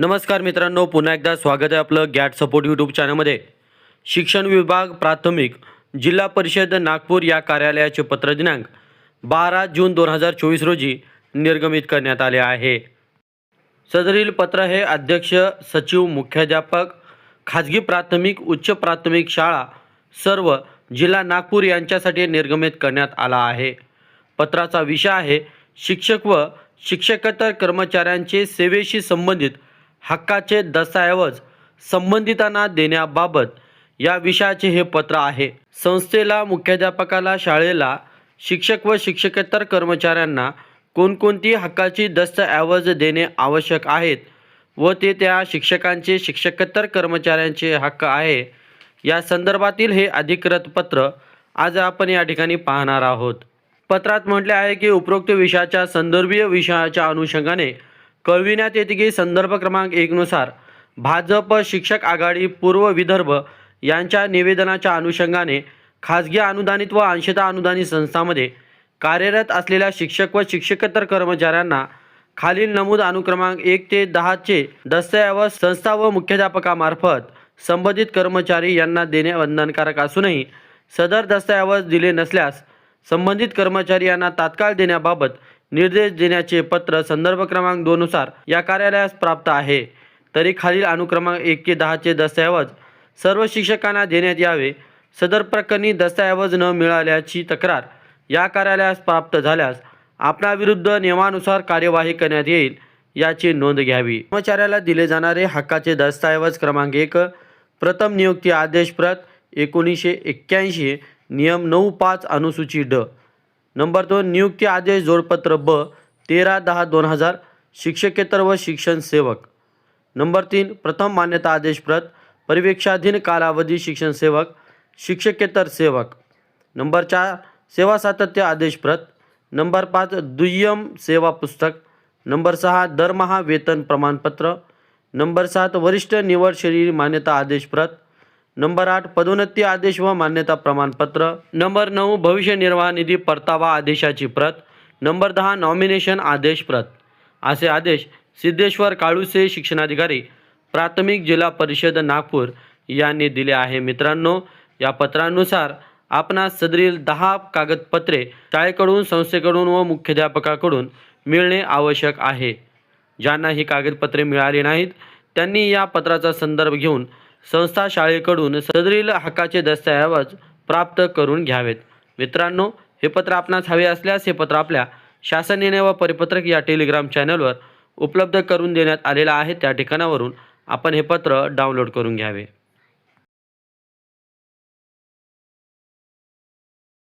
नमस्कार मित्रांनो, पुन्हा एकदा स्वागत आहे आपलं गॅट सपोर्ट यूट्यूब चॅनलमध्ये। शिक्षण विभाग प्राथमिक जिल्हा परिषद नागपूर या कार्यालयाचे पत्र दिनांक 12 जून 2024 रोजी निर्गमित करण्यात आले आहे। सदरील पत्र हे अध्यक्ष सचिव मुख्याध्यापक खाजगी प्राथमिक उच्च प्राथमिक शाळा सर्व जिल्हा नागपूर यांच्यासाठी निर्गमित करण्यात आला आहे। पत्राचा विषय आहे शिक्षक व शिक्षकेतर कर्मचाऱ्यांचे सेवेशी संबंधित हक्काचे दस्तऐवज संबंधितांना देण्याबाबत या विषयाचे हे पत्र आहे। संस्थेला, मुख्याध्यापकाला, शाळेला, शिक्षक व शिक्षकेतर कर्मचाऱ्यांना कोणकोणती हक्काची दस्तऐवज देणे आवश्यक आहेत व ते त्या शिक्षकांचे, शिक्षकेतर कर्मचाऱ्यांचे हक्क आहे या संदर्भातील हे अधिकृत पत्र आज आपण या ठिकाणी पाहणार आहोत। पत्रात म्हटले आहे की उपरोक्त विषयाच्या संदर्भीय विषयाच्या अनुषंगाने कळविण्यात येते की संदर्भ क्रमांक 1 नुसार भाजप शिक्षक आघाडी पूर्व विदर्भ यांच्या निवेदनाच्या अनुषंगाने खाजगी अनुदानित व अंशतः अनुदानित संस्थांमध्ये कार्यरत असलेल्या शिक्षक व शिक्षकेतर कर्मचाऱ्यांना खालील नमूद अनुक्रमांक 1 ते 10 चे दस्तऐवज संस्था व मुख्याध्यापकामार्फत संबंधित कर्मचारी यांना देणे बंधनकारक असूनही सदर दस्तऐवज दिले नसल्यास संबंधित कर्मचारी यांना तात्काळ देण्याबाबत निर्देश देण्याचे पत्र संदर्भ क्रमांक 2 नुसार या कार्यालयास प्राप्त आहे। तरी खालील अनुक्रमांक 1 ते 10 चे दस्तऐवज सर्व शिक्षकांना देण्यात यावे। सदर प्रकरणी दस्तऐवज न मिळाल्याची तक्रार या कार्यालयास प्राप्त झाल्यास आपणाविरुद्ध नियमानुसार कार्यवाही करण्यात येईल याची नोंद घ्यावी। कर्मचाऱ्याला दिले जाणारे हक्काचे दस्तऐवज क्रमांक 1 प्रथम नियुक्ती आदेश प्रत 1981 नियम 9(5) अनुसूची ड। नंबर 2 नियुक्ती आदेश जोडपत्र ब 13/10/2000 शिक्षकेतर व शिक्षण सेवक। नंबर 3 प्रथम मान्यता आदेश प्रत परिवेक्षाधीन कालावधी शिक्षण सेवक, शिक्षकेतर सेवक। नंबर 4 सेवा सातत्य आदेश प्रत। नंबर 5 दुय्यम सेवा पुस्तक। नंबर 6 दरमहा वेतन प्रमाणपत्र। नंबर 7 वरिष्ठ निवड श्रेणी मान्यता आदेश प्रत। नंबर 8 पदोन्नती आदेश व मान्यता प्रमाणपत्र। नंबर 9 भविष्य निर्वाह निधी परतावा आदेशाची प्रत। नंबर 10 नॉमिनेशन आदेश प्रत। असे आदेश सिद्धेश्वर काळुसे शिक्षणाधिकारी प्राथमिक जिल्हा परिषद नागपूर यांनी दिले आहे। मित्रांनो, या पत्रानुसार आपणास सदरील 10 कागदपत्रे शाळेकडून, संस्थेकडून व मुख्याध्यापकाकडून मिळणे आवश्यक आहे। ज्यांना ही कागदपत्रे मिळाली नाहीत त्यांनी या पत्राचा संदर्भ घेऊन संस्था, शाळेकडून सदरील हक्काचे दस्तऐवज प्राप्त करून घ्यावेत। मित्रांनो, हे पत्र आपणास हवे असल्यास हे पत्र आपल्या शासन निर्णय व परिपत्रक या टेलिग्राम चॅनलवर उपलब्ध करून देण्यात आलेला आहे। त्या ठिकाणावरून आपण हे पत्र डाउनलोड करून घ्यावे।